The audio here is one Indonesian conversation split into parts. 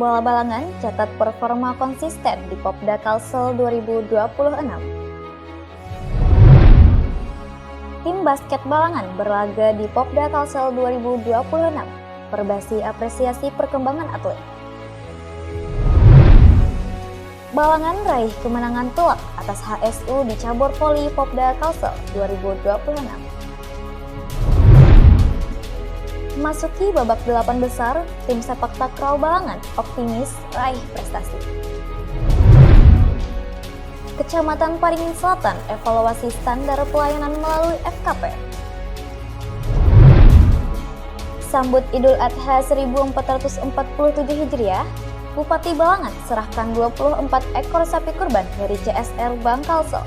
bola Balangan catat performa konsisten di Popda Kalsel 2026. Tim basket Balangan berlaga di Popda Kalsel 2026, Perbasi apresiasi perkembangan atlet. Balangan raih kemenangan telak atas HSU di cabur voli Popda Kalsel 2026. Memasuki babak 8 besar, tim sepak takraw Balangan optimis raih prestasi. Kecamatan Paringin Selatan evaluasi standar pelayanan melalui FKP. Sambut Idul Adha 1447 Hijriah, Bupati Balangan serahkan 24 ekor sapi kurban dari CSR Bank Kalsel.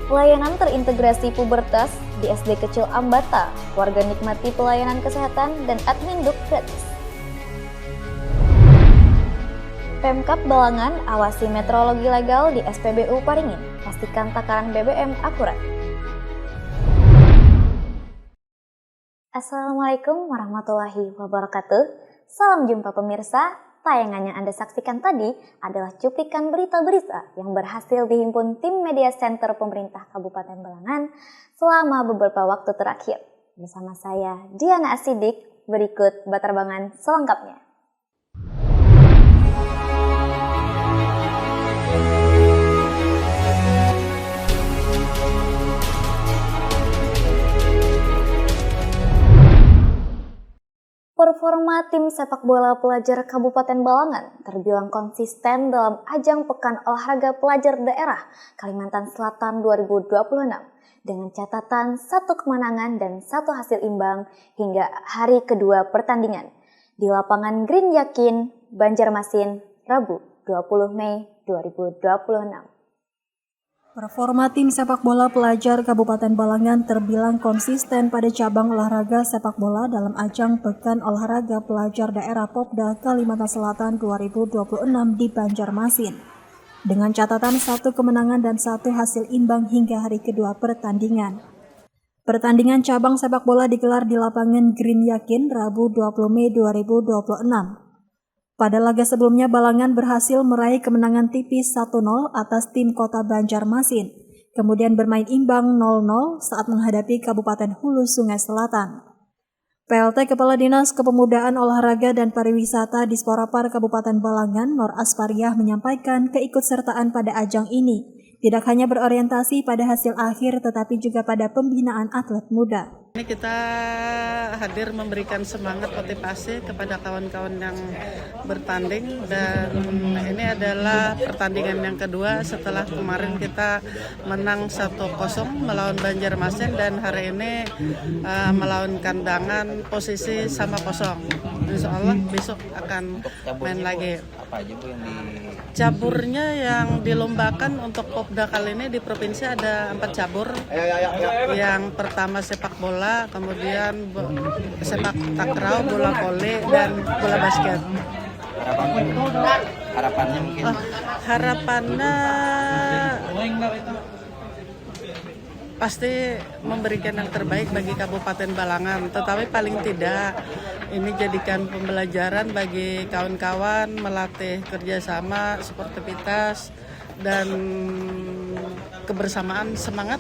Pelayanan terintegrasi pubertas di SD Kecil Ambata, warga nikmati pelayanan kesehatan dan admin duk gratis. Pemkab Balangan awasi meteorologi legal di SPBU Paringin, pastikan takaran BBM akurat. Assalamualaikum warahmatullahi wabarakatuh. Salam jumpa pemirsa. Tayangan yang Anda saksikan tadi adalah cuplikan berita-berita yang berhasil dihimpun tim media center pemerintah Kabupaten Balangan selama beberapa waktu terakhir. Bersama saya, Diana Asidik, berikut baterbangan selengkapnya. Performa tim sepak bola pelajar Kabupaten Balangan terbilang konsisten dalam ajang Pekan Olahraga Pelajar Daerah Kalimantan Selatan 2026 dengan catatan 1 kemenangan dan 1 hasil imbang hingga hari kedua pertandingan di lapangan Green Yakin, Banjarmasin, Rabu 20 Mei 2026. Performa tim sepak bola pelajar Kabupaten Balangan terbilang konsisten pada cabang olahraga sepak bola dalam ajang Pekan Olahraga Pelajar Daerah Popda Kalimantan Selatan 2026 di Banjarmasin. Dengan catatan 1 kemenangan dan 1 hasil imbang hingga hari kedua pertandingan. Pertandingan cabang sepak bola digelar di lapangan Green Yakin Rabu 20 Mei 2026. Pada laga sebelumnya, Balangan berhasil meraih kemenangan tipis 1-0 atas tim Kota Banjarmasin, kemudian bermain imbang 0-0 saat menghadapi Kabupaten Hulu Sungai Selatan. PLT Kepala Dinas Kepemudaan Olahraga dan Pariwisata Disporapar Kabupaten Balangan, Nur Aspariah menyampaikan keikutsertaan pada ajang ini tidak hanya berorientasi pada hasil akhir tetapi juga pada pembinaan atlet muda. Ini kita hadir memberikan semangat motivasi kepada kawan-kawan yang bertanding dan ini adalah pertandingan yang kedua setelah kemarin kita menang 1-0 melawan Banjarmasin dan hari ini melawan Kandangan posisi sama kosong. Insya Allah besok akan main lagi. Apa aja Bu yang Caburnya yang dilombakan untuk Popda kali ini di provinsi ada 4 cabur. Yang pertama sepak bola, kemudian sepak takraw, bola voli, dan bola basket. Harapannya mungkin? Harapannya pasti memberikan yang terbaik bagi Kabupaten Balangan, tetapi paling tidak ini jadikan pembelajaran bagi kawan-kawan melatih kerjasama, sportivitas, dan kebersamaan semangat.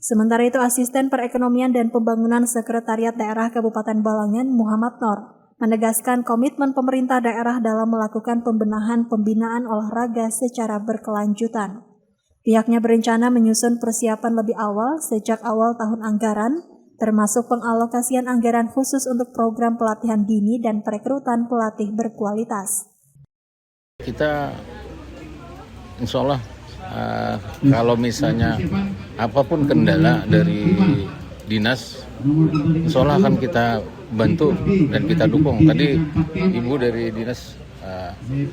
Sementara itu, Asisten Perekonomian dan Pembangunan Sekretariat Daerah Kabupaten Balangan, Muhammad Nur, menegaskan komitmen pemerintah daerah dalam melakukan pembenahan pembinaan olahraga secara berkelanjutan. Pihaknya berencana menyusun persiapan lebih awal sejak awal tahun anggaran, termasuk pengalokasian anggaran khusus untuk program pelatihan dini dan perekrutan pelatih berkualitas. Kita insya Allah kalau misalnya apapun kendala dari dinas, insya Allah akan kita bantu dan kita dukung. Tadi Ibu dari dinas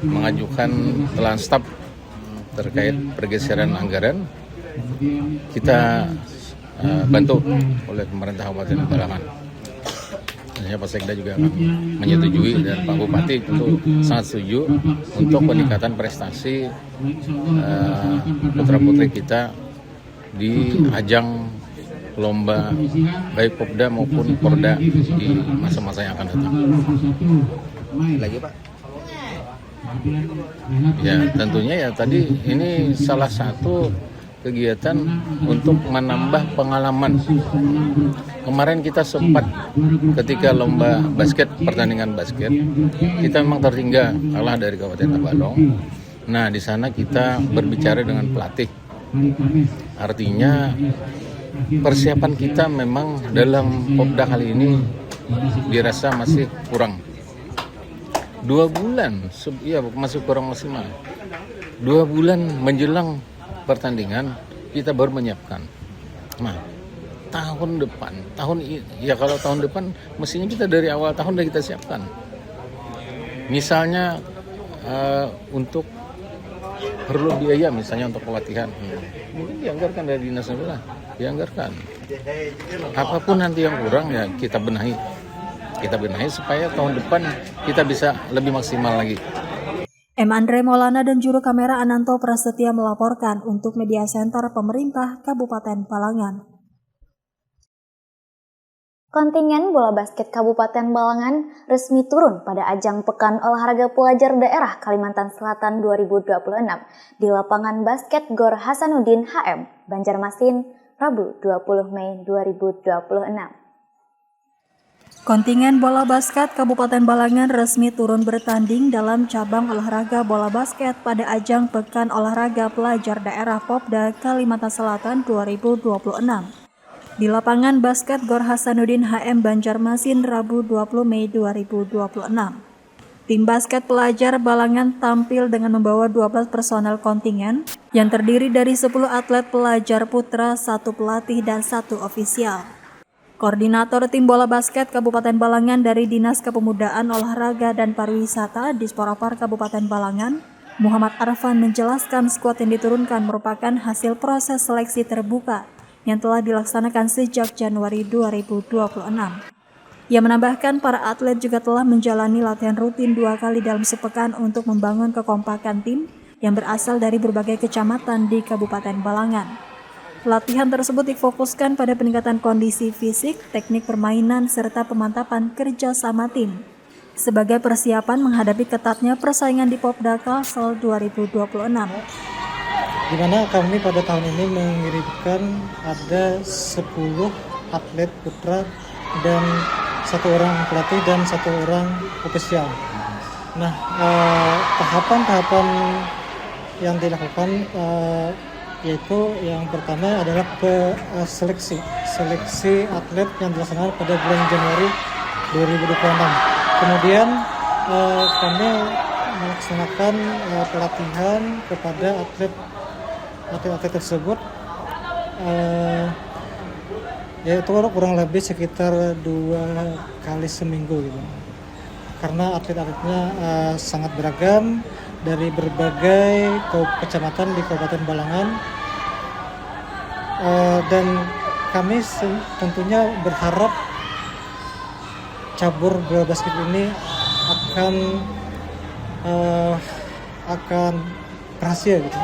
mengajukan telan staf terkait pergeseran anggaran, kita bantu oleh pemerintah Kabupaten Balangan. Tentunya Pak Sekda juga akan menyetujui dan Pak Bupati itu sangat setuju untuk peningkatan prestasi putra-putri kita di ajang lomba baik Popda maupun Porda di masa-masa yang akan datang. Lagi Pak? Ya tentunya ya tadi ini salah satu kegiatan untuk menambah pengalaman. Kemarin kita sempat ketika lomba basket, pertandingan basket, kita memang tertinggal kalah dari Kabupaten Tabalong. Nah di sana kita berbicara dengan pelatih. Artinya persiapan kita memang dalam Popda kali ini dirasa masih kurang. 2 bulan, ya masih kurang maksimal. 2 bulan menjelang pertandingan kita baru menyiapkan. Nah, tahun depan, kalau tahun depan mestinya kita dari awal tahun udah kita siapkan. Misalnya untuk perlu biaya, misalnya untuk pelatihan, mungkin dianggarkan dari dinas sebelah, dianggarkan. Apapun nanti yang kurang ya kita benahi supaya tahun depan kita bisa lebih maksimal lagi. M. Andre Maulana dan juru kamera Ananto Prasetya melaporkan untuk Media Center Pemerintah Kabupaten Balangan. Kontingen bola basket Kabupaten Balangan resmi turun pada ajang Pekan Olahraga Pelajar Daerah Kalimantan Selatan 2026 di lapangan basket Gor Hasanuddin HM, Banjarmasin, Rabu 20 Mei 2026. Kontingen bola basket Kabupaten Balangan resmi turun bertanding dalam cabang olahraga bola basket pada ajang Pekan Olahraga Pelajar Daerah Popda Kalimantan Selatan 2026 di lapangan basket Gor Hasanuddin HM Banjarmasin Rabu 20 Mei 2026. Tim basket pelajar Balangan tampil dengan membawa 12 personel kontingen yang terdiri dari 10 atlet pelajar putra, 1 pelatih dan 1 ofisial. Koordinator tim bola basket Kabupaten Balangan dari Dinas Kepemudaan Olahraga dan Pariwisata Disporapar Kabupaten Balangan, Muhammad Arfan menjelaskan skuad yang diturunkan merupakan hasil proses seleksi terbuka yang telah dilaksanakan sejak Januari 2026. Ia menambahkan para atlet juga telah menjalani latihan rutin 2 kali dalam sepekan untuk membangun kekompakan tim yang berasal dari berbagai kecamatan di Kabupaten Balangan. Latihan tersebut difokuskan pada peningkatan kondisi fisik, teknik permainan, serta pemantapan kerja sama tim sebagai persiapan menghadapi ketatnya persaingan di Popda Kalsel 2026. Di mana kami pada tahun ini mengirimkan ada 10 atlet putra dan 1 orang pelatih dan 1 orang ofisial. Nah, tahapan-tahapan yang dilakukan yaitu yang pertama adalah seleksi atlet yang dilaksanakan pada bulan Januari 2026. Kemudian kami melaksanakan pelatihan kepada atlet tersebut, yaitu kurang lebih sekitar 2 kali seminggu gitu. Karena atlet-atletnya sangat beragam dari berbagai kecamatan di Kabupaten Balangan, dan kami tentunya berharap cabur bola basket ini akan berhasil gitu.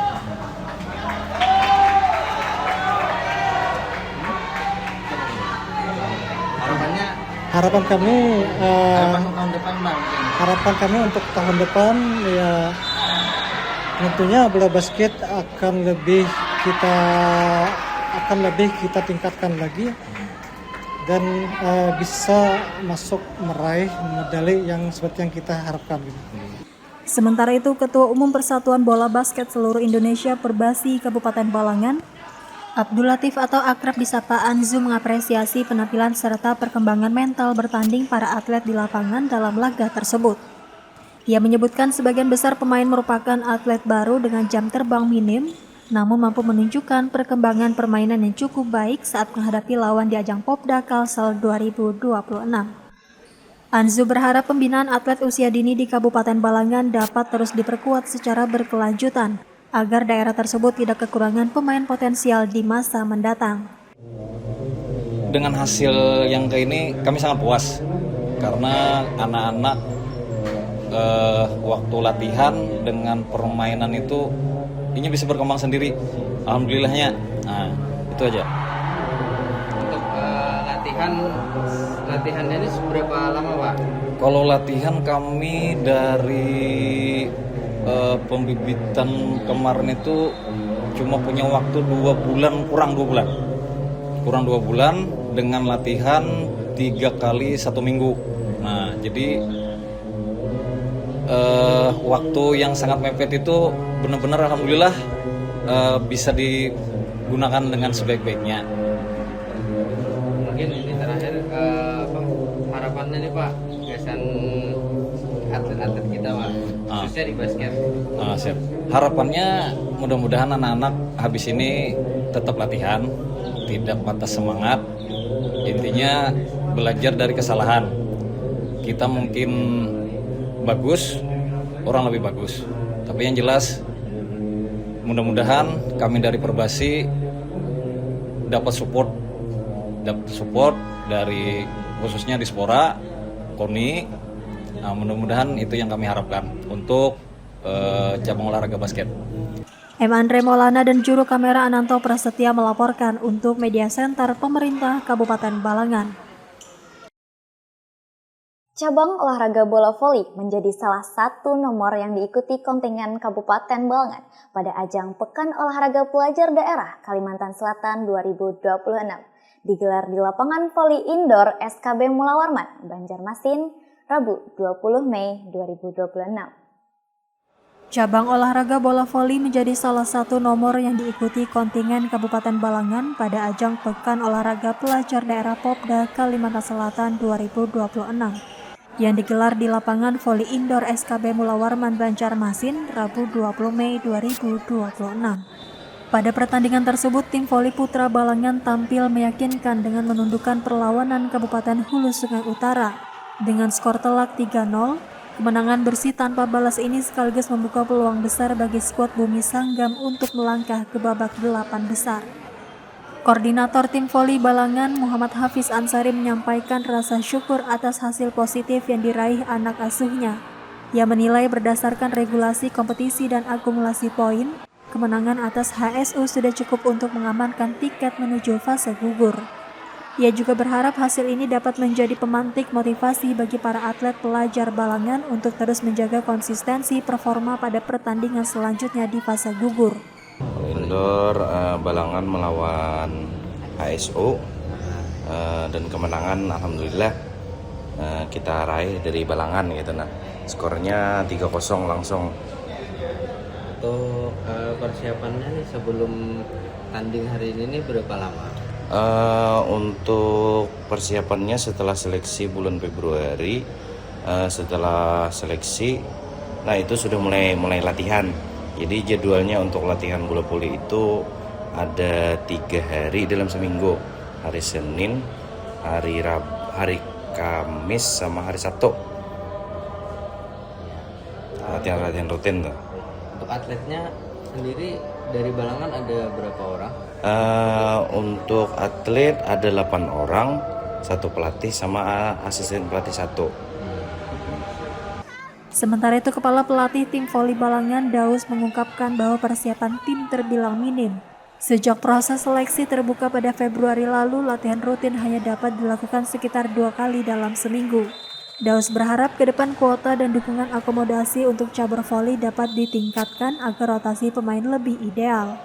Harapan kami untuk tahun depan ya tentunya bola basket akan lebih kita tingkatkan lagi dan bisa masuk meraih medali yang seperti yang kita harapkan gitu. Sementara itu, Ketua Umum Persatuan Bola Basket Seluruh Indonesia Perbasi Kabupaten Balangan, Abdul Latif atau akrab disapa Anzu, mengapresiasi penampilan serta perkembangan mental bertanding para atlet di lapangan dalam laga tersebut. Ia menyebutkan sebagian besar pemain merupakan atlet baru dengan jam terbang minim, namun mampu menunjukkan perkembangan permainan yang cukup baik saat menghadapi lawan di ajang Popda Kalsel 2026. Anzu berharap pembinaan atlet usia dini di Kabupaten Balangan dapat terus diperkuat secara berkelanjutan, agar daerah tersebut tidak kekurangan pemain potensial di masa mendatang. Dengan hasil yang kayak ini kami sangat puas karena anak-anak waktu latihan dengan permainan itu ini bisa berkembang sendiri, alhamdulillahnya. Nah, itu aja. latihannya ini seberapa lama Pak? Kalau latihan kami dari pembibitan kemarin itu cuma punya waktu 2 bulan, kurang 2 bulan dengan latihan 3 kali 1 minggu. Nah, jadi waktu yang sangat mepet itu benar-benar alhamdulillah bisa digunakan dengan sebaik-baiknya. Mungkin ini terakhir harapannya nih Pak, kesan atlet-atlet kita Pak, khususnya di basket. Siap. Harapannya mudah-mudahan anak-anak habis ini tetap latihan, tidak patah semangat. Intinya belajar dari kesalahan. Kita mungkin bagus, orang lebih bagus. Tapi yang jelas mudah-mudahan kami dari Perbasi dapat support dari khususnya Dispora, KONI. Nah, mudah-mudahan itu yang kami harapkan untuk cabang olahraga basket. M. Andre Maulana dan juru kamera Ananto Prasetya melaporkan untuk Media Center Pemerintah Kabupaten Balangan. Cabang olahraga bola voli menjadi salah satu nomor yang diikuti kontingen Kabupaten Balangan pada ajang Pekan Olahraga Pelajar Daerah Kalimantan Selatan 2026. Digelar di lapangan voli indoor SKB Mula Warman, Banjarmasin, Rabu 20 Mei 2026. Cabang olahraga bola voli menjadi salah satu nomor yang diikuti kontingen Kabupaten Balangan pada ajang Pekan Olahraga Pelajar Daerah Popda Kalimantan Selatan 2026 yang digelar di lapangan voli indoor SKB Mula Warman, Banjarmasin, Rabu 20 Mei 2026. Pada pertandingan tersebut, tim voli putra Balangan tampil meyakinkan dengan menundukkan perlawanan Kabupaten Hulu Sungai Utara dengan skor telak 3-0. Kemenangan bersih tanpa balas ini sekaligus membuka peluang besar bagi skuad Bumi Sanggam untuk melangkah ke babak 8 besar. Koordinator tim voli Balangan Muhammad Hafiz Ansari menyampaikan rasa syukur atas hasil positif yang diraih anak asuhnya. Ia menilai berdasarkan regulasi kompetisi dan akumulasi poin, kemenangan atas HSU sudah cukup untuk mengamankan tiket menuju fase gugur. Ia juga berharap hasil ini dapat menjadi pemantik motivasi bagi para atlet pelajar Balangan untuk terus menjaga konsistensi performa pada pertandingan selanjutnya di fase gugur. Indoor Balangan melawan HSO dan kemenangan alhamdulillah kita raih dari Balangan gitu. Nah, skornya 3-0 langsung. Untuk persiapannya nih sebelum tanding hari ini berapa lama? Untuk persiapannya setelah seleksi bulan Februari, setelah seleksi, nah itu sudah mulai latihan. Jadi jadwalnya untuk latihan bola voli itu ada 3 hari dalam seminggu, hari Senin, hari Kamis sama hari Sabtu. Latihan rutin tuh. Untuk atletnya sendiri dari Balangan ada berapa orang? Untuk atlet ada 8 orang, 1 pelatih sama asisten pelatih 1. Sementara itu Kepala Pelatih tim voli Balangan Daus mengungkapkan bahwa persiapan tim terbilang minim. Sejak proses seleksi terbuka pada Februari lalu, latihan rutin hanya dapat dilakukan sekitar 2 kali dalam seminggu. Daus berharap ke depan kuota dan dukungan akomodasi untuk cabur voli dapat ditingkatkan agar rotasi pemain lebih ideal.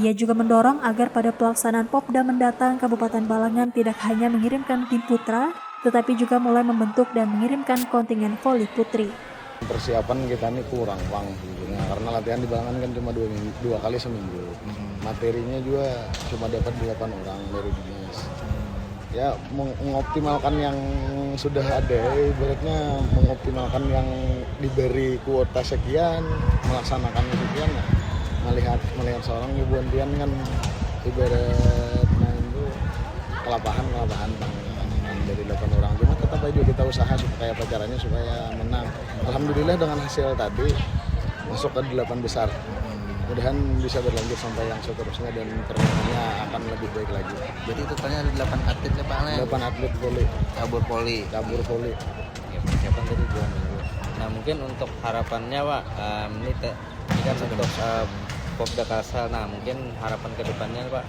Ia juga mendorong agar pada pelaksanaan Popda mendatang Kabupaten Balangan tidak hanya mengirimkan tim putra, tetapi juga mulai membentuk dan mengirimkan kontingen voli putri. Persiapan kita ini kurang Bang, karena latihan di Balangan kan cuma 2 kali seminggu. Materinya juga cuma dapat 8 orang dari dinas. Ya mengoptimalkan yang sudah ada, ibaratnya mengoptimalkan yang diberi kuota sekian, melaksanakan sekian. Ya. Melihat seorang ibuan Dian kan ibarat main itu kelapahan dari 8 orang, cuma tetap aja kita usaha supaya caranya supaya menang. Alhamdulillah dengan hasil tadi masuk ke 8 besar. Mudahan bisa berlanjut sampai yang seterusnya dan permainannya akan lebih baik lagi. Jadi totalnya ada 8 atlet ya Pak? 8 atlet voli. Cabur voli. Ya, persiapan tadi 2 minggu. Nah mungkin untuk harapannya Pak, ini kan untuk Popda Kalsel. Nah mungkin harapan kedepannya Pak?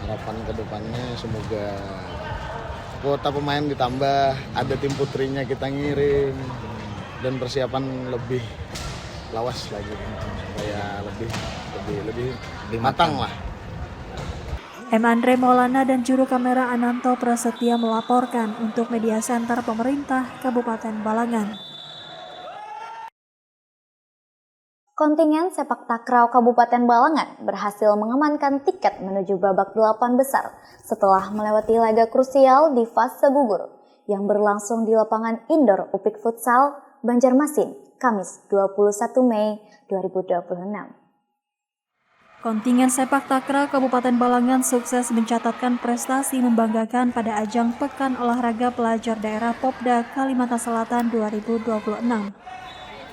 Harapan kedepannya semoga kuota pemain ditambah, ada tim putrinya kita ngirim, dan persiapan lebih lawas lagi supaya lebih matang lah. M. Andre Maulana dan juru kamera Ananto Prasetya melaporkan untuk Media Center Pemerintah Kabupaten Balangan. Kontingen sepak takraw Kabupaten Balangan berhasil mengamankan tiket menuju babak 8 besar setelah melewati laga krusial di fase gugur yang berlangsung di lapangan indoor Upik Futsal Banjarmasin, Kamis 21 Mei 2026. Kontingen sepak takraw Kabupaten Balangan sukses mencatatkan prestasi membanggakan pada ajang Pekan Olahraga Pelajar Daerah Popda Kalimantan Selatan 2026.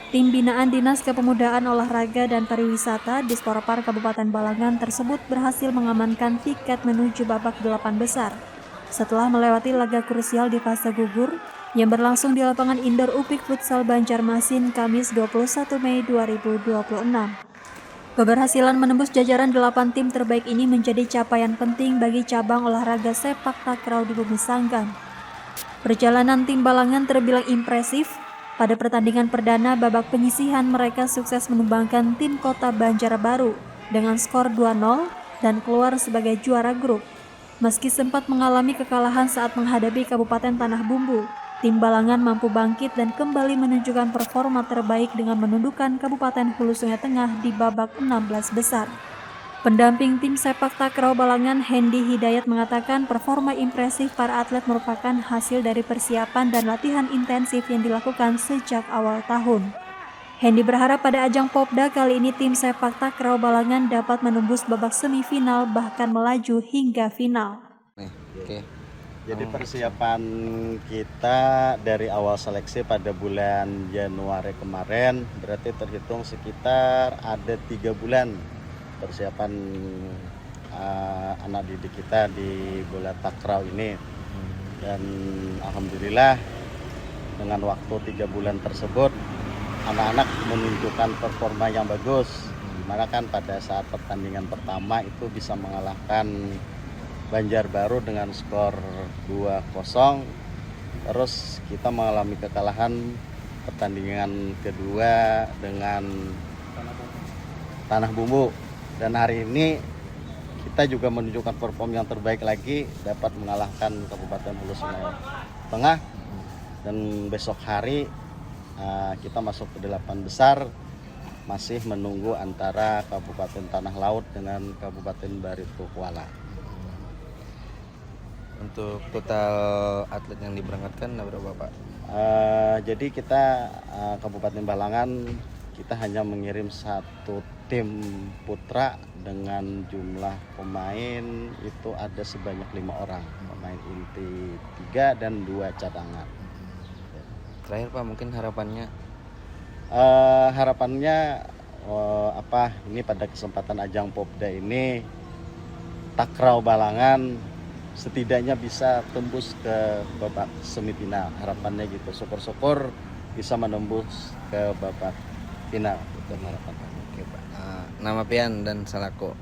Tim binaan Dinas Kepemudaan Olahraga dan Pariwisata Disporapar Kabupaten Balangan tersebut berhasil mengamankan tiket menuju babak 8 besar setelah melewati laga krusial di fase gugur yang berlangsung di lapangan indoor Upik Futsal Banjarmasin Kamis 21 Mei 2026. Keberhasilan menembus jajaran 8 tim terbaik ini menjadi capaian penting bagi cabang olahraga sepak takraw di Bumi Sanggan. Perjalanan tim Balangan terbilang impresif. Pada pertandingan perdana babak penyisihan mereka sukses menumbangkan tim Kota Banjarbaru dengan skor 2-0 dan keluar sebagai juara grup. Meski sempat mengalami kekalahan saat menghadapi Kabupaten Tanah Bumbu, tim Balangan mampu bangkit dan kembali menunjukkan performa terbaik dengan menundukkan Kabupaten Hulu Sungai Tengah di babak 16 besar. Pendamping tim sepak takraw Balangan, Hendy Hidayat, mengatakan performa impresif para atlet merupakan hasil dari persiapan dan latihan intensif yang dilakukan sejak awal tahun. Hendy berharap pada ajang Popda kali ini tim sepak takraw Balangan dapat menembus babak semifinal bahkan melaju hingga final. Oke. Jadi persiapan kita dari awal seleksi pada bulan Januari kemarin berarti terhitung sekitar ada 3 bulan persiapan anak didik kita di bola takraw ini. Dan alhamdulillah dengan waktu 3 bulan tersebut anak-anak menunjukkan performa yang bagus. Dimana kan pada saat pertandingan pertama itu bisa mengalahkan Banjarbaru dengan skor 2-0. Terus kita mengalami kekalahan pertandingan kedua dengan Tanah Bumbu. Dan hari ini kita juga menunjukkan performa yang terbaik lagi, dapat mengalahkan Kabupaten Hulu Sungai Tengah. Dan besok hari kita masuk ke 8 besar, masih menunggu antara Kabupaten Tanah Laut dengan Kabupaten Barito Kuala. Untuk total atlet yang diberangkatkan berapa Pak? Jadi kita Kabupaten Balangan kita hanya mengirim 1 tim putra dengan jumlah pemain itu ada sebanyak 5 orang, pemain inti 3 dan 2 cadangan. Terakhir Pak, mungkin harapannya? Harapannya ini pada kesempatan ajang Popda ini takraw Balangan setidaknya bisa tembus ke babak semifinal. Harapannya gitu, syukur-syukur bisa menembus ke babak final, itu harapan. Oke Pak. Nama pian dan salako?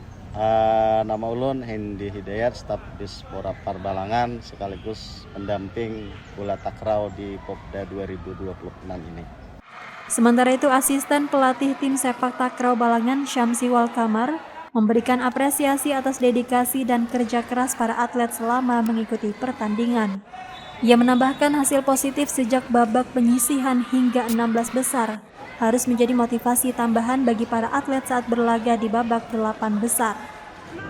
Nama ulun Hendy Hidayat, staf Disporapar Balangan sekaligus pendamping bola takraw di Popda 2026 ini. Sementara itu asisten pelatih tim sepak takraw Balangan Syamsi Walkamar memberikan apresiasi atas dedikasi dan kerja keras para atlet selama mengikuti pertandingan. Ia menambahkan hasil positif sejak babak penyisihan hingga 16 besar harus menjadi motivasi tambahan bagi para atlet saat berlaga di babak 8 besar.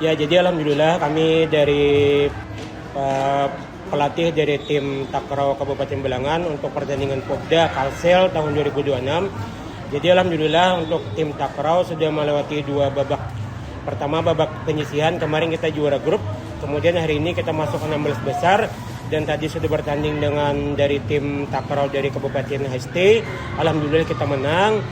Ya, jadi alhamdulillah kami dari pelatih dari tim takraw Kabupaten Balangan untuk pertandingan Popda Kalsel tahun 2026. Jadi alhamdulillah untuk tim takraw sudah melewati 2 babak. Pertama babak penyisihan, kemarin kita juara grup, kemudian hari ini kita masuk ke 16 besar dan tadi sudah bertanding dengan dari tim takraw dari Kabupaten HST. Alhamdulillah kita menang.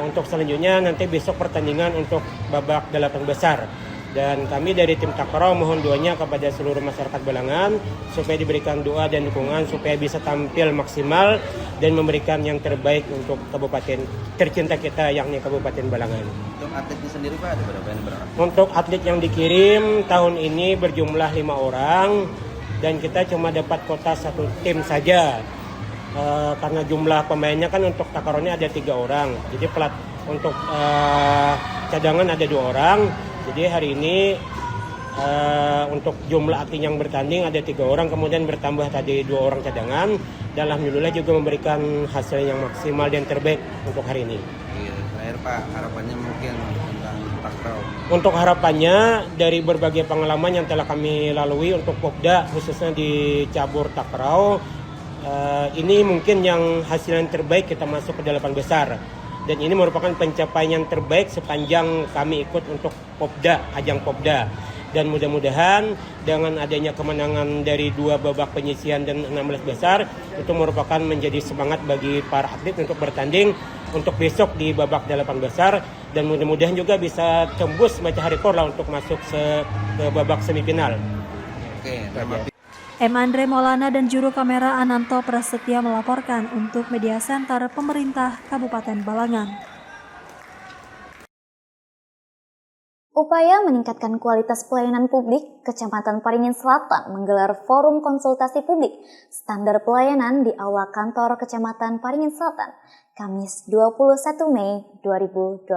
Untuk selanjutnya nanti besok pertandingan untuk babak 8 besar. Dan kami dari tim takraw mohon doanya kepada seluruh masyarakat Balangan supaya diberikan doa dan dukungan supaya bisa tampil maksimal dan memberikan yang terbaik untuk kabupaten tercinta kita yakni Kabupaten Balangan. Untuk atletnya sendiri Pak ada berapa yang berangkat? Untuk atlet yang dikirim tahun ini berjumlah 5 orang dan kita cuma dapat kuota 1 tim saja. Karena jumlah pemainnya kan untuk Takraw-nya ada 3 orang, jadi untuk cadangan ada 2 orang. Jadi hari ini untuk jumlah atlet yang bertanding ada 3 orang, kemudian bertambah tadi 2 orang cadangan, dan alhamdulillah juga memberikan hasil yang maksimal dan terbaik untuk hari ini. Iya, terakhir Pak, harapannya mungkin tentang Takraw. Untuk harapannya dari berbagai pengalaman yang telah kami lalui untuk Popda, khususnya di cabur Takraw, ini mungkin yang hasil yang terbaik kita masuk ke 8 besar. Dan ini merupakan pencapaian yang terbaik sepanjang kami ikut untuk Popda, ajang Popda. Dan mudah-mudahan dengan adanya kemenangan dari 2 babak penyisihan dan 16 besar, itu merupakan menjadi semangat bagi para atlet untuk bertanding untuk besok di babak 8 besar. Dan mudah-mudahan juga bisa tembus matahari rekor lah untuk masuk ke babak semifinal. Oke, M. Andre Maulana dan juru kamera Ananto Prasetya melaporkan untuk Media Center Pemerintah Kabupaten Balangan. Upaya meningkatkan kualitas pelayanan publik, Kecamatan Paringin Selatan menggelar forum konsultasi publik standar pelayanan di Aula Kantor Kecamatan Paringin Selatan, Kamis 21 Mei 2026.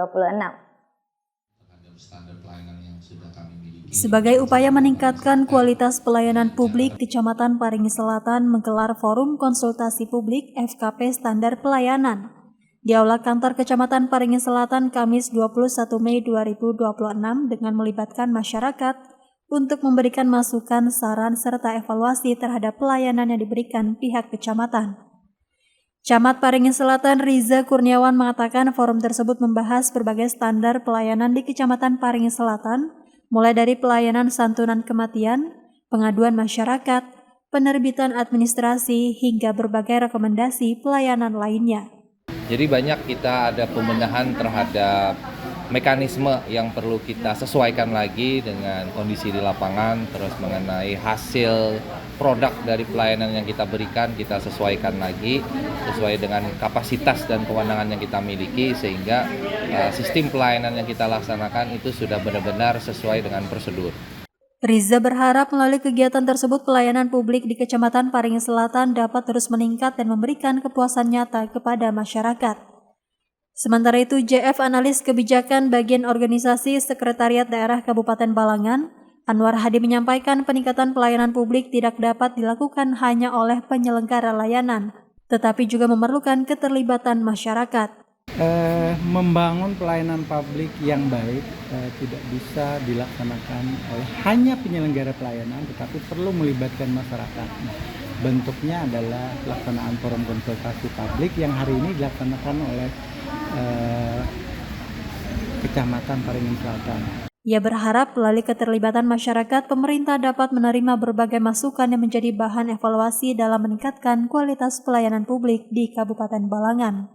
Sebagai upaya meningkatkan kualitas pelayanan publik, Kecamatan Paringin Selatan menggelar forum konsultasi publik FKP Standar Pelayanan di Aula Kantor Kecamatan Paringin Selatan Kamis 21 Mei 2026 dengan melibatkan masyarakat untuk memberikan masukan, saran, serta evaluasi terhadap pelayanan yang diberikan pihak kecamatan. Camat Paringin Selatan Riza Kurniawan mengatakan forum tersebut membahas berbagai standar pelayanan di Kecamatan Paringin Selatan, mulai dari pelayanan santunan kematian, pengaduan masyarakat, penerbitan administrasi, hingga berbagai rekomendasi pelayanan lainnya. Jadi banyak kita ada pembenahan terhadap mekanisme yang perlu kita sesuaikan lagi dengan kondisi di lapangan, terus mengenai hasil produk dari pelayanan yang kita berikan kita sesuaikan lagi sesuai dengan kapasitas dan kewenangan yang kita miliki, sehingga sistem pelayanan yang kita laksanakan itu sudah benar-benar sesuai dengan prosedur. Riza berharap melalui kegiatan tersebut pelayanan publik di Kecamatan Paringin Selatan dapat terus meningkat dan memberikan kepuasan nyata kepada masyarakat. Sementara itu, JF Analis Kebijakan Bagian Organisasi Sekretariat Daerah Kabupaten Balangan, Anwar Hadi menyampaikan peningkatan pelayanan publik tidak dapat dilakukan hanya oleh penyelenggara layanan, tetapi juga memerlukan keterlibatan masyarakat. Membangun pelayanan publik yang baik tidak bisa dilaksanakan oleh hanya penyelenggara pelayanan, tetapi perlu melibatkan masyarakat. Bentuknya adalah pelaksanaan forum konsultasi publik yang hari ini dilaksanakan oleh Kecamatan Paringin Selatan. Ia berharap melalui keterlibatan masyarakat, pemerintah dapat menerima berbagai masukan yang menjadi bahan evaluasi dalam meningkatkan kualitas pelayanan publik di Kabupaten Balangan.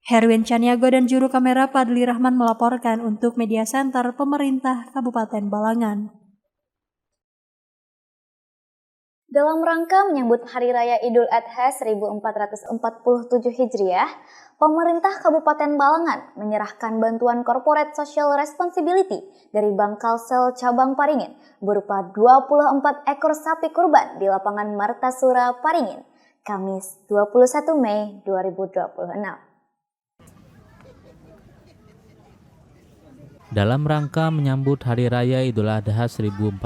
Herwin Caniago dan juru kamera Padli Rahman melaporkan untuk Media Center Pemerintah Kabupaten Balangan. Dalam rangka menyambut Hari Raya Idul Adha 1447 Hijriah, pemerintah Kabupaten Balangan menyerahkan bantuan Corporate Social Responsibility dari Bank Kalsel Cabang Paringin berupa 24 ekor sapi kurban di lapangan Martasura Paringin, Kamis 21 Mei 2026. Dalam rangka menyambut Hari Raya Idul Adha 1447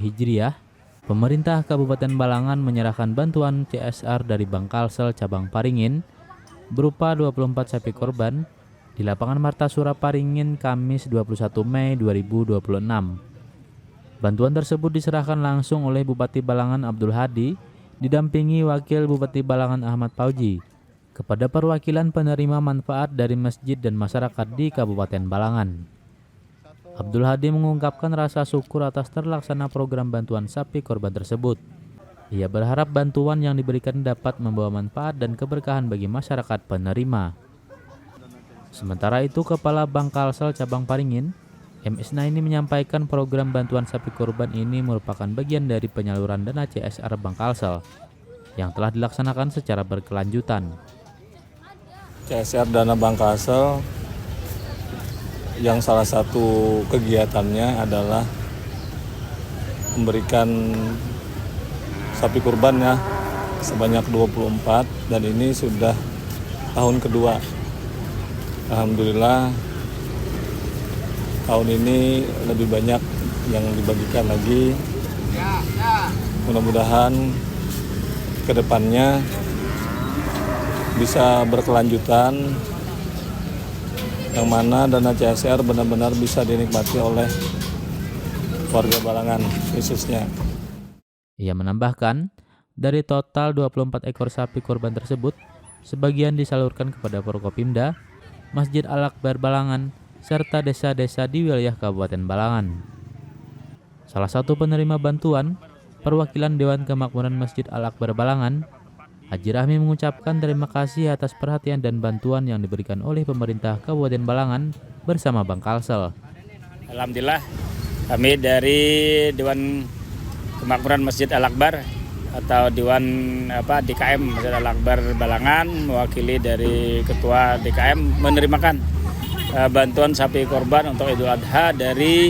Hijriah, pemerintah Kabupaten Balangan menyerahkan bantuan CSR dari Bank Kalsel Cabang Paringin berupa 24 sapi korban di lapangan Martasura Paringin Kamis 21 Mei 2026. Bantuan tersebut diserahkan langsung oleh Bupati Balangan Abdul Hadi didampingi Wakil Bupati Balangan Ahmad Pauji kepada perwakilan penerima manfaat dari masjid dan masyarakat di Kabupaten Balangan. Abdul Hadi mengungkapkan rasa syukur atas terlaksana program bantuan sapi korban tersebut. Ia berharap bantuan yang diberikan dapat membawa manfaat dan keberkahan bagi masyarakat penerima. Sementara itu, Kepala Bank Kalsel Cabang Paringin, M. Isnaini menyampaikan program bantuan sapi korban ini merupakan bagian dari penyaluran dana CSR Bank Kalsel yang telah dilaksanakan secara berkelanjutan. CSR dana Bank Kalsel yang salah satu kegiatannya adalah memberikan sapi kurbannya sebanyak 24 dan ini sudah tahun kedua. Alhamdulillah tahun ini lebih banyak yang dibagikan lagi. Mudah-mudahan ke depannya bisa berkelanjutan, yang mana dana CSR benar-benar bisa dinikmati oleh warga Balangan khususnya. Ia menambahkan, dari total 24 ekor sapi kurban tersebut, sebagian disalurkan kepada Forkopimda, Masjid Al-Akbar Balangan, serta desa-desa di wilayah Kabupaten Balangan. Salah satu penerima bantuan, perwakilan Dewan Kemakmuran Masjid Al-Akbar Balangan, Haji Rahmi mengucapkan terima kasih atas perhatian dan bantuan yang diberikan oleh pemerintah Kabupaten Balangan bersama Bank Kalsel. Alhamdulillah, kami dari Dewan Kemakmuran Masjid Al-Akbar atau Dewan DKM Masjid Al-Akbar Balangan mewakili dari Ketua DKM menerimakan bantuan sapi korban untuk Idul Adha dari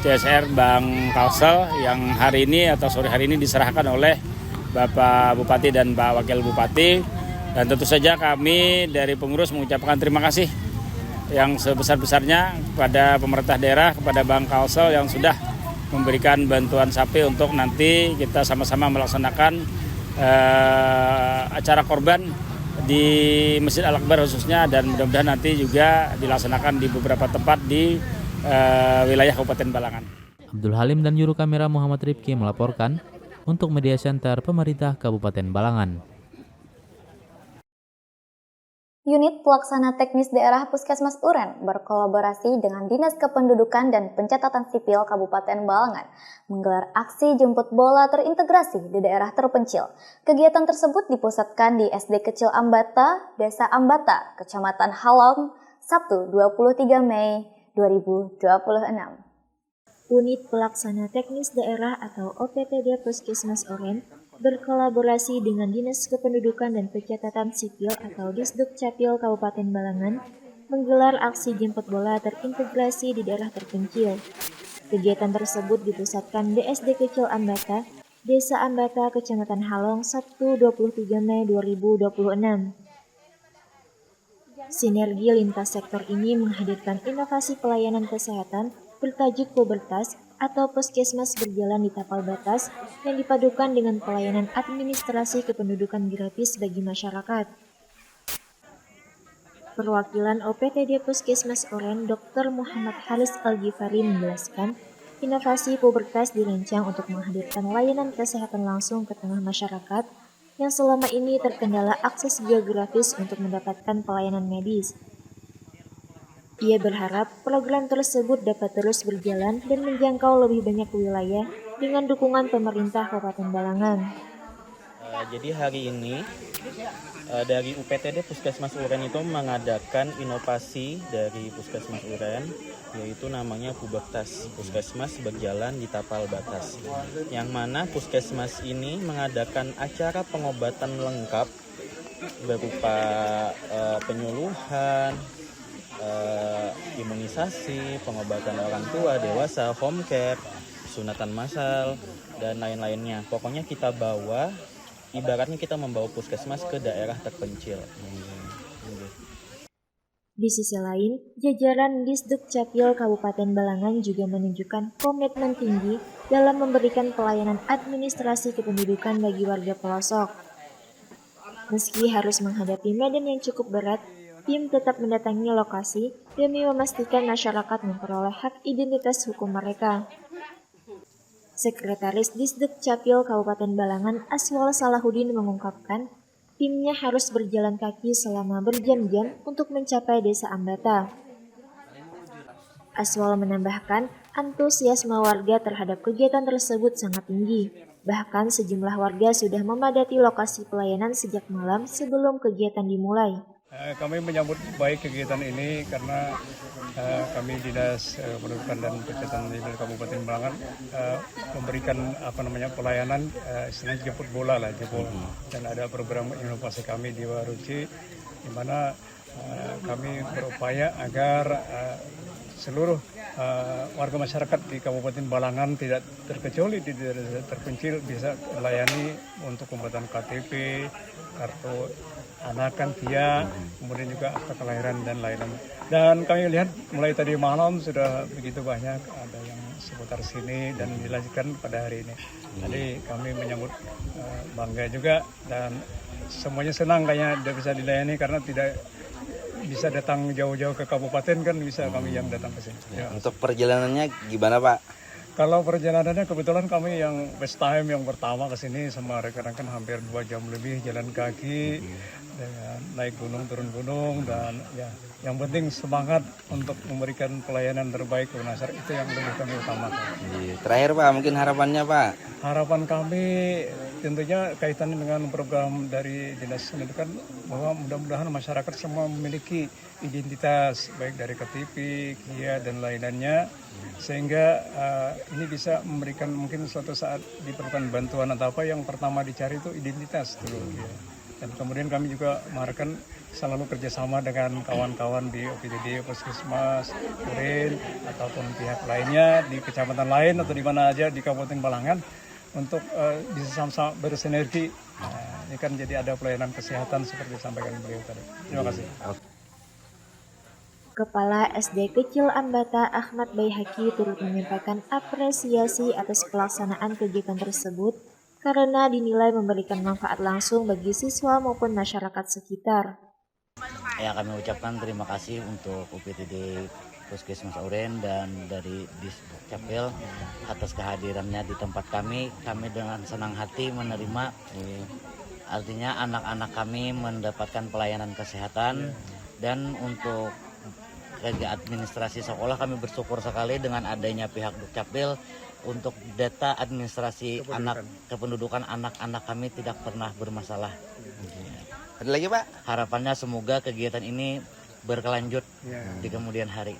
CSR Bank Kalsel yang hari ini atau sore hari ini diserahkan oleh Bapak Bupati dan Pak Wakil Bupati. Dan tentu saja kami dari pengurus mengucapkan terima kasih yang sebesar-besarnya kepada pemerintah daerah, kepada Bank Kalsel yang sudah memberikan bantuan sapi untuk nanti kita sama-sama melaksanakan acara korban di Masjid Al-Akbar khususnya, dan mudah-mudahan nanti juga dilaksanakan di beberapa tempat di wilayah Kabupaten Balangan. Abdul Halim dan juru kamera Muhammad Rifki melaporkan untuk Media Center Pemerintah Kabupaten Balangan. Unit Pelaksana Teknis Daerah Puskesmas Uren berkolaborasi dengan Dinas Kependudukan dan Pencatatan Sipil Kabupaten Balangan menggelar aksi jemput bola terintegrasi di daerah terpencil. Kegiatan tersebut dipusatkan di SD Kecil Ambata, Desa Ambata, Kecamatan Halong, Sabtu 23 Mei 2026. Unit Pelaksana Teknis Daerah atau OPTD Puskesmas Uren berkolaborasi dengan Dinas Kependudukan dan Pencatatan Sipil atau Disduk Capil Kabupaten Balangan menggelar aksi jemput bola terintegrasi di daerah terpencil. Kegiatan tersebut dipusatkan di SD Kecil Ambata, Desa Ambata, Kecamatan Halong, Sabtu 23 Mei 2026. Sinergi lintas sektor ini menghadirkan inovasi pelayanan kesehatan bertajuk Pubertas atau Puskesmas Berjalan di Tapal Batas yang dipadukan dengan pelayanan administrasi kependudukan gratis bagi masyarakat. Perwakilan OPTD Puskesmas Uren Dr. Muhammad Haris Al-Ghifari menjelaskan, inovasi Pubertas dirancang untuk menghadirkan layanan kesehatan langsung ke tengah masyarakat yang selama ini terkendala akses geografis untuk mendapatkan pelayanan medis. Ia berharap program tersebut dapat terus berjalan dan menjangkau lebih banyak wilayah dengan dukungan pemerintah Kabupaten Balangan. Jadi hari ini dari UPTD Puskesmas Uren itu mengadakan inovasi dari Puskesmas Uren, yaitu namanya Pubertas, Puskesmas Berjalan di Tapal Batas. Yang mana Puskesmas ini mengadakan acara pengobatan lengkap berupa penyuluhan, imunisasi, pengobatan orang tua, dewasa, home care, sunatan massal, dan lain-lainnya. Pokoknya kita bawa, ibaratnya kita membawa puskesmas ke daerah terpencil. Di sisi lain, jajaran Disduk Capil Kabupaten Balangan juga menunjukkan komitmen tinggi dalam memberikan pelayanan administrasi kependudukan bagi warga pelosok. Meski harus menghadapi medan yang cukup berat, tim tetap mendatangi lokasi demi memastikan masyarakat memperoleh hak identitas hukum mereka. Sekretaris Disduk Capil Kabupaten Balangan Aswal Salahuddin mengungkapkan, timnya harus berjalan kaki selama berjam-jam untuk mencapai Desa Ambata. Aswal menambahkan, antusiasme warga terhadap kegiatan tersebut sangat tinggi. Bahkan sejumlah warga sudah memadati lokasi pelayanan sejak malam sebelum kegiatan dimulai. Kami menyambut baik kegiatan ini karena kami Dinas Pendudukan dan Pencatatan Sipil Kabupaten Balangan memberikan pelayanan istilahnya jemput bola lah, dan ada program inovasi kami di Waruci di mana kami berupaya agar seluruh warga masyarakat di Kabupaten Balangan tidak terkecuali di daerah terpencil bisa melayani untuk pembuatan KTP, kartu anakan via, kemudian juga akta kelahiran dan lain-lain. Dan kami lihat mulai tadi malam sudah begitu banyak, ada yang seputar sini dan dilanjutkan pada hari ini. Jadi kami menyambut bangga juga dan semuanya senang kayaknya bisa dilayani karena tidak bisa datang jauh-jauh ke kabupaten, kan bisa kami yang datang ke sini. Ya. Untuk perjalanannya gimana Pak? Kalau perjalanannya kebetulan kami yang first time yang pertama ke sini sama rekan-rekan hampir 2 jam lebih jalan kaki, dengan naik gunung turun gunung, dan ya yang penting semangat untuk memberikan pelayanan terbaik ke masyarakat, itu yang lebih kami utamakan. Terakhir Pak, mungkin harapannya Pak? Harapan kami tentunya kaitannya dengan program dari Dinas Pendidikan bahwa mudah-mudahan masyarakat semua memiliki identitas baik dari KTP, KIA dan lain-lainnya, sehingga ini bisa memberikan mungkin suatu saat diperlukan bantuan atau apa, yang pertama dicari itu identitas dulu. Ya. Dan kemudian kami juga mengharapkan selalu kerjasama dengan kawan-kawan di OPTD, Puskesmas, Urin, ataupun pihak lainnya di kecamatan lain atau di mana aja di Kabupaten Balangan untuk bisa sama-sama bersinergi. Ini kan jadi ada pelayanan kesehatan seperti disampaikan beliau tadi. Terima kasih. Kepala SD Kecil Ambata Ahmad Baihaqi turut menyampaikan apresiasi atas pelaksanaan kegiatan tersebut karena dinilai memberikan manfaat langsung bagi siswa maupun masyarakat sekitar. Ya, kami ucapkan terima kasih untuk UPTD Puskesmas Uren dan dari Disdukcapil atas kehadirannya di tempat kami. Kami dengan senang hati menerima, artinya anak-anak kami mendapatkan pelayanan kesehatan, dan untuk administrasi sekolah kami bersyukur sekali dengan adanya pihak Dukcapil untuk data administrasi kependudukan anak-anak kami tidak pernah bermasalah. Ada lagi Pak? Harapannya semoga kegiatan ini berkelanjut di kemudian hari.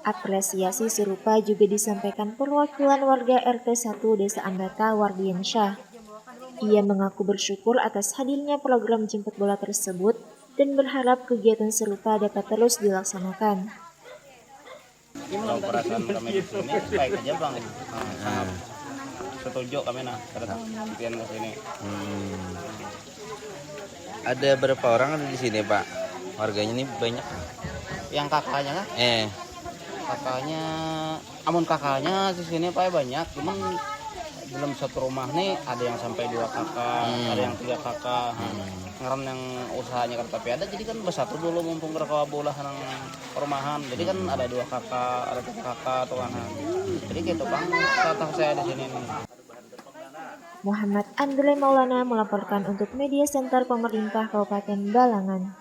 Apresiasi serupa juga disampaikan perwakilan warga RT 1 Desa Ambata Wardiansyah. Ia mengaku bersyukur atas hadirnya program jemput bola tersebut dan berharap kegiatan serupa dapat terus dilaksanakan. Kalau perasaan kami di sini baik aja Bang. Sangat setuju kami terhadap impian ke sini. Ada berapa orang ada di sini Pak? Warganya ini banyak. Yang kakaknya kan? Kakaknya, kakaknya di sini Pak banyak, cuman dalam satu rumah nih ada yang sampai 2 kakak, ada yang 3 kakak. Ngaran yang usahanya kan tapi ada, jadi kan bersatu dulu mumpung berkawa bola nang perumahan. Jadi kan ada 2 kakak, ada 3 kakak tuanan. Jadi gitu Bang, tatap saya di sini nih. Muhammad Andre Maulana melaporkan untuk Media Center Pemerintah Kabupaten Balangan.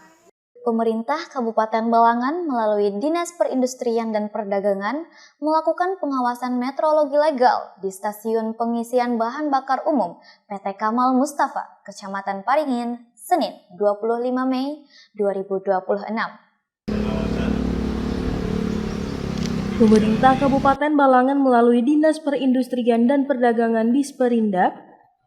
Pemerintah Kabupaten Balangan melalui Dinas Perindustrian dan Perdagangan melakukan pengawasan metrologi legal di Stasiun Pengisian Bahan Bakar Umum PT Kamal Mustafa, Kecamatan Paringin, Senin 25 Mei 2026. Pemerintah Kabupaten Balangan melalui Dinas Perindustrian dan Perdagangan Disperindak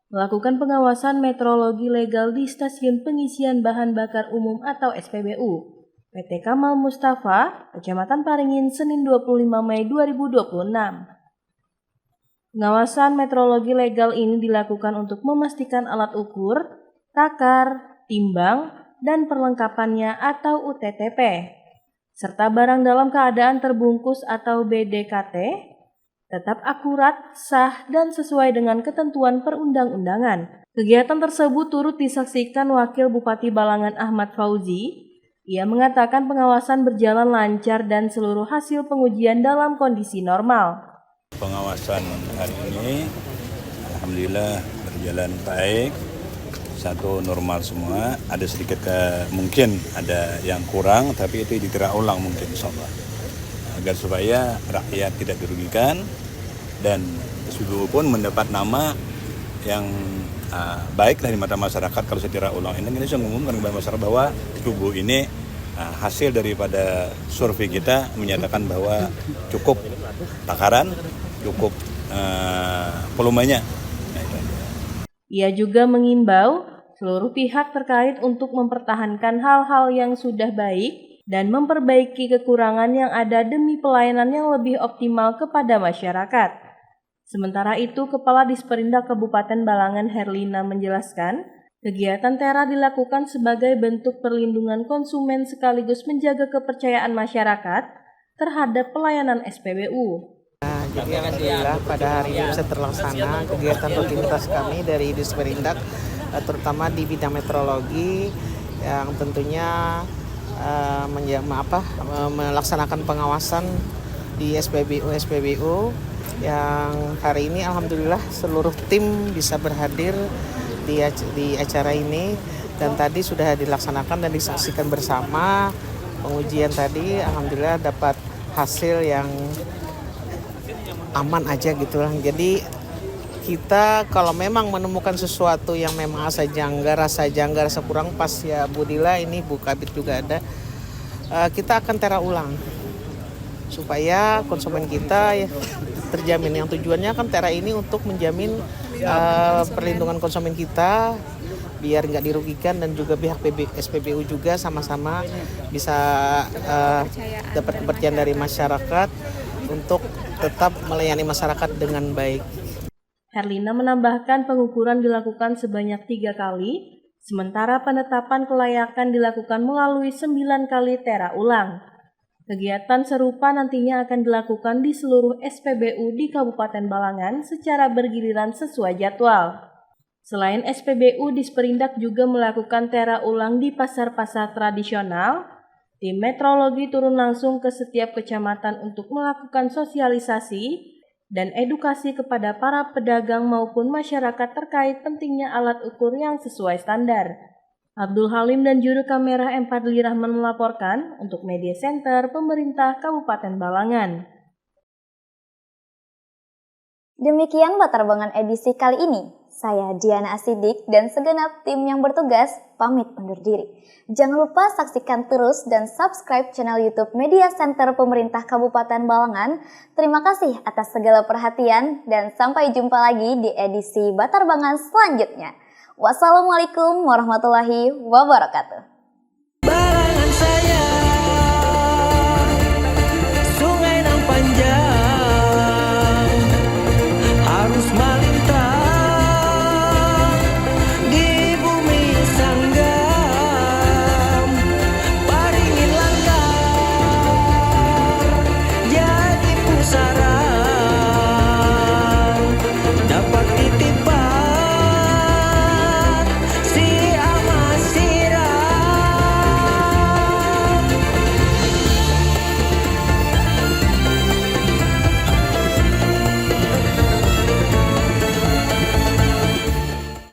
melakukan pengawasan metrologi legal di Stasiun Pengisian Bahan Bakar Umum atau SPBU PT Kamal Mustafa, Kecamatan Paringin, Senin 25 Mei 2026. Pengawasan metrologi legal ini dilakukan untuk memastikan alat ukur, takar, timbang, dan perlengkapannya atau UTTP, serta barang dalam keadaan terbungkus atau BDKT, tetap akurat, sah, dan sesuai dengan ketentuan perundang-undangan. Kegiatan tersebut turut disaksikan Wakil Bupati Balangan Ahmad Fauzi. Ia mengatakan pengawasan berjalan lancar dan seluruh hasil pengujian dalam kondisi normal. Pengawasan hari ini alhamdulillah berjalan baik, satu normal semua. Ada sedikit mungkin ada yang kurang, tapi itu diterak ulang mungkin insyaallah, agar supaya rakyat tidak dirugikan dan SPBU pun mendapat nama yang baik dari mata masyarakat. Kalau saya tira ulang ini saya mengumumkan kepada masyarakat bahwa SPBU ini hasil daripada survei kita menyatakan bahwa cukup takaran, cukup volumenya. Ia juga mengimbau seluruh pihak terkait untuk mempertahankan hal-hal yang sudah baik dan memperbaiki kekurangan yang ada demi pelayanan yang lebih optimal kepada masyarakat. Sementara itu, Kepala Disperindak Kabupaten Balangan Herlina menjelaskan, kegiatan TERA dilakukan sebagai bentuk perlindungan konsumen sekaligus menjaga kepercayaan masyarakat terhadap pelayanan SPBU. Jadi alhamdulillah pada hari ini bisa terlaksana kegiatan rutinitas kami dari Disperindak, terutama di bidang meteorologi yang tentunya melaksanakan pengawasan di SPBU yang hari ini alhamdulillah seluruh tim bisa berhadir di acara ini, dan tadi sudah dilaksanakan dan disaksikan bersama pengujian tadi. Alhamdulillah dapat hasil yang aman aja gitu lah. Jadi kita kalau memang menemukan sesuatu yang memang rasa janggal, rasa kurang pas, ya Bu Dila, ini Bu Kabit juga ada, kita akan TERA ulang supaya konsumen kita ya terjamin. Yang tujuannya kan TERA ini untuk menjamin perlindungan konsumen kita biar nggak dirugikan, dan juga pihak SPBU juga sama-sama bisa dapat kepercayaan dari masyarakat untuk tetap melayani masyarakat dengan baik. Herlina menambahkan pengukuran dilakukan sebanyak 3 kali, sementara penetapan kelayakan dilakukan melalui 9 kali TERA ulang. Kegiatan serupa nantinya akan dilakukan di seluruh SPBU di Kabupaten Balangan secara bergiliran sesuai jadwal. Selain SPBU, Disperindak juga melakukan TERA ulang di pasar-pasar tradisional. Tim meteorologi turun langsung ke setiap kecamatan untuk melakukan sosialisasi dan edukasi kepada para pedagang maupun masyarakat terkait pentingnya alat ukur yang sesuai standar. Abdul Halim dan juru kamera M. Fadli Rahman melaporkan untuk Media Center Pemerintah Kabupaten Balangan. Demikian Batarbangan edisi kali ini. Saya Diana Asidik dan segenap tim yang bertugas pamit undur diri. Jangan lupa saksikan terus dan subscribe channel YouTube Media Center Pemerintah Kabupaten Balangan. Terima kasih atas segala perhatian dan sampai jumpa lagi di edisi Batarbangan selanjutnya. Wassalamualaikum warahmatullahi wabarakatuh.